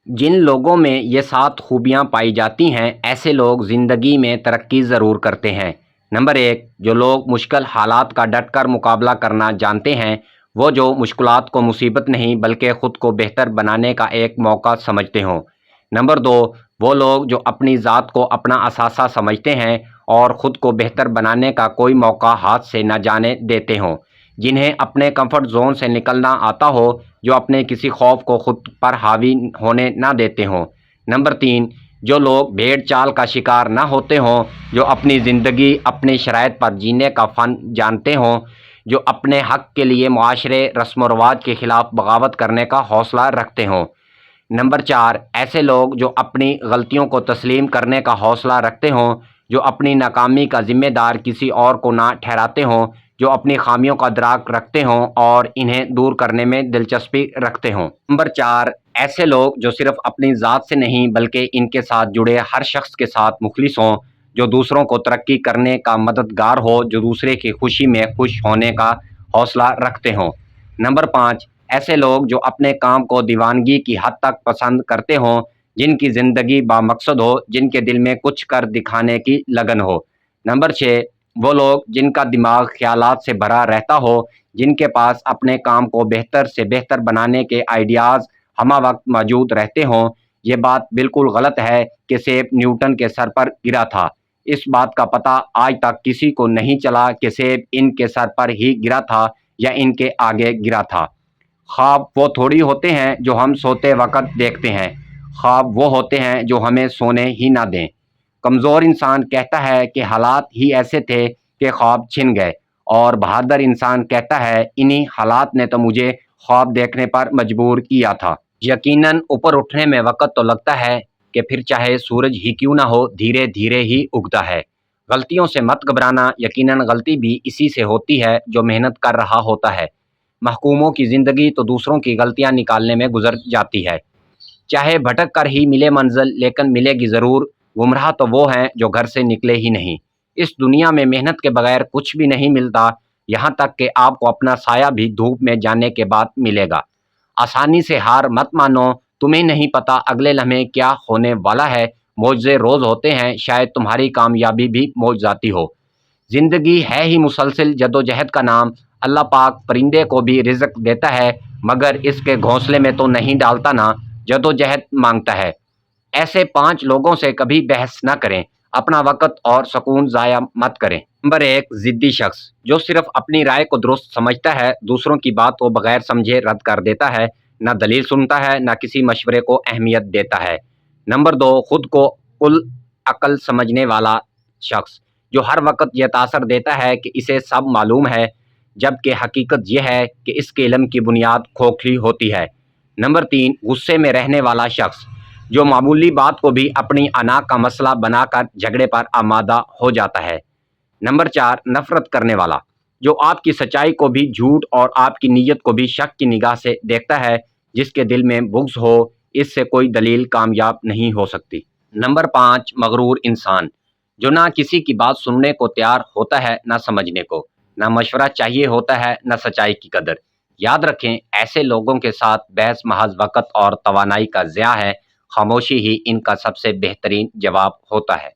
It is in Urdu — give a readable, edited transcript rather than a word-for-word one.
جن لوگوں میں یہ 7 خوبیاں پائی جاتی ہیں ایسے لوگ زندگی میں ترقی ضرور کرتے ہیں۔ نمبر 1، جو لوگ مشکل حالات کا ڈٹ کر مقابلہ کرنا جانتے ہیں، وہ جو مشکلات کو مصیبت نہیں بلکہ خود کو بہتر بنانے کا ایک موقع سمجھتے ہوں۔ نمبر 2، وہ لوگ جو اپنی ذات کو اپنا اثاثہ سمجھتے ہیں اور خود کو بہتر بنانے کا کوئی موقع ہاتھ سے نہ جانے دیتے ہوں، جنہیں اپنے کمفرٹ زون سے نکلنا آتا ہو، جو اپنے کسی خوف کو خود پر حاوی ہونے نہ دیتے ہوں۔ نمبر 3، جو لوگ بھیڑ چال کا شکار نہ ہوتے ہوں، جو اپنی زندگی اپنی شرائط پر جینے کا فن جانتے ہوں، جو اپنے حق کے لیے معاشرے رسم و رواج کے خلاف بغاوت کرنے کا حوصلہ رکھتے ہوں۔ نمبر 4، ایسے لوگ جو اپنی غلطیوں کو تسلیم کرنے کا حوصلہ رکھتے ہوں، جو اپنی ناکامی کا ذمہ دار کسی اور کو نہ ٹھہراتے ہوں، جو اپنی خامیوں کا ادراک رکھتے ہوں اور انہیں دور کرنے میں دلچسپی رکھتے ہوں۔ نمبر 4، ایسے لوگ جو صرف اپنی ذات سے نہیں بلکہ ان کے ساتھ جڑے ہر شخص کے ساتھ مخلص ہوں، جو دوسروں کو ترقی کرنے کا مددگار ہو، جو دوسرے کی خوشی میں خوش ہونے کا حوصلہ رکھتے ہوں۔ نمبر 5، ایسے لوگ جو اپنے کام کو دیوانگی کی حد تک پسند کرتے ہوں، جن کی زندگی بامقصد ہو، جن کے دل میں کچھ کر دکھانے کی لگن ہو۔ نمبر 6، وہ لوگ جن کا دماغ خیالات سے بھرا رہتا ہو، جن کے پاس اپنے کام کو بہتر سے بہتر بنانے کے آئیڈیاز ہمہ وقت موجود رہتے ہوں۔ یہ بات بالکل غلط ہے کہ سیب نیوٹن کے سر پر گرا تھا۔ اس بات کا پتہ آج تک کسی کو نہیں چلا کہ سیب ان کے سر پر ہی گرا تھا یا ان کے آگے گرا تھا۔ خواب وہ تھوڑی ہوتے ہیں جو ہم سوتے وقت دیکھتے ہیں، خواب وہ ہوتے ہیں جو ہمیں سونے ہی نہ دیں۔ کمزور انسان کہتا ہے کہ حالات ہی ایسے تھے کہ خواب چھن گئے، اور بہادر انسان کہتا ہے انہی حالات نے تو مجھے خواب دیکھنے پر مجبور کیا تھا۔ یقیناً اوپر اٹھنے میں وقت تو لگتا ہے کہ پھر چاہے سورج ہی کیوں نہ ہو دھیرے دھیرے ہی اگتا ہے۔ غلطیوں سے مت گھبرانا، یقیناً غلطی بھی اسی سے ہوتی ہے جو محنت کر رہا ہوتا ہے۔ محکوموں کی زندگی تو دوسروں کی غلطیاں نکالنے میں گزر جاتی ہے، چاہے بھٹک کر ہی ملے منزل، لیکن ملے گی ضرور۔ گمراہ تو وہ ہیں جو گھر سے نکلے ہی نہیں۔ اس دنیا میں محنت کے بغیر کچھ بھی نہیں ملتا، یہاں تک کہ آپ کو اپنا سایہ بھی دھوپ میں جانے کے بعد ملے گا۔ آسانی سے ہار مت مانو، تمہیں نہیں پتا اگلے لمحے کیا ہونے والا ہے۔ معجزے روز ہوتے ہیں، شاید تمہاری کامیابی بھی معجزاتی ہو۔ زندگی ہے ہی مسلسل جدوجہد کا نام۔ اللہ پاک پرندے کو بھی رزق دیتا ہے، مگر اس کے گھونسلے میں تو نہیں ڈالتا نا، جدوجہد مانگتا ہے۔ ایسے 5 لوگوں سے کبھی بحث نہ کریں، اپنا وقت اور سکون ضائع مت کریں۔ نمبر 1، ضدی شخص، جو صرف اپنی رائے کو درست سمجھتا ہے، دوسروں کی بات کو بغیر سمجھے رد کر دیتا ہے، نہ دلیل سنتا ہے، نہ کسی مشورے کو اہمیت دیتا ہے۔ نمبر 2، خود کو کل عقل سمجھنے والا شخص، جو ہر وقت یہ تاثر دیتا ہے کہ اسے سب معلوم ہے، جبکہ حقیقت یہ ہے کہ اس کے علم کی بنیاد کھوکھلی ہوتی ہے۔ نمبر 3، غصے میں رہنے والا شخص، جو معمولی بات کو بھی اپنی انا کا مسئلہ بنا کر جھگڑے پر آمادہ ہو جاتا ہے۔ نمبر 4، نفرت کرنے والا، جو آپ کی سچائی کو بھی جھوٹ اور آپ کی نیت کو بھی شک کی نگاہ سے دیکھتا ہے۔ جس کے دل میں بغض ہو، اس سے کوئی دلیل کامیاب نہیں ہو سکتی۔ نمبر 5، مغرور انسان، جو نہ کسی کی بات سننے کو تیار ہوتا ہے، نہ سمجھنے کو، نہ مشورہ چاہیے ہوتا ہے، نہ سچائی کی قدر۔ یاد رکھیں، ایسے لوگوں کے ساتھ بحث محض وقت اور توانائی کا ضیاع ہے، خاموشی ہی ان کا سب سے بہترین جواب ہوتا ہے۔